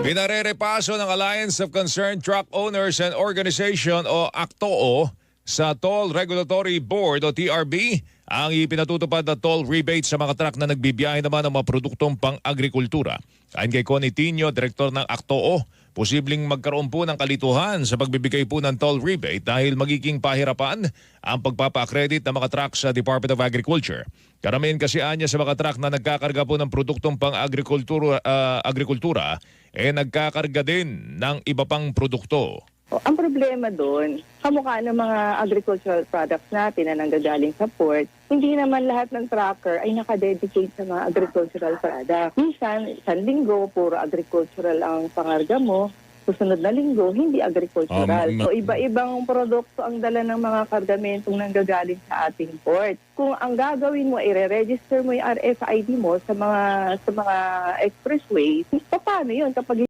Pinarerepaso ng Alliance of Concerned Truck Owners and Organization o ACTOO sa Toll Regulatory Board o TRB ang ipinatutupad na toll rebate sa mga truck na nagbibiyahe naman ng mga produktong pang-agrikultura. Ayon kay Connie Tino, direktor ng ACTOO, posibleng magkaroon po ng kalituhan sa pagbibigay po ng toll rebate dahil magiging pahirapan ang pagpapa-accredit ng mga truck sa Department of Agriculture. Karamihan kasi anya sa mga truck na nagkakarga po ng produktong pang-agrikultura, nagkakarga din ng iba pang produkto. Ang problema doon, kamukha ng mga agricultural products natin na nanggagaling sa port, hindi naman lahat ng trucker ay nakadedicate sa mga agricultural products. Minsan, isang linggo, puro agricultural ang pangarga mo. Susunod na linggo, hindi agricultural. So, iba-ibang produkto ang dala ng mga kargamentong nanggagaling sa ating port. Kung ang gagawin mo, i-register mo yung RFID mo sa mga expressway, paano yun kapag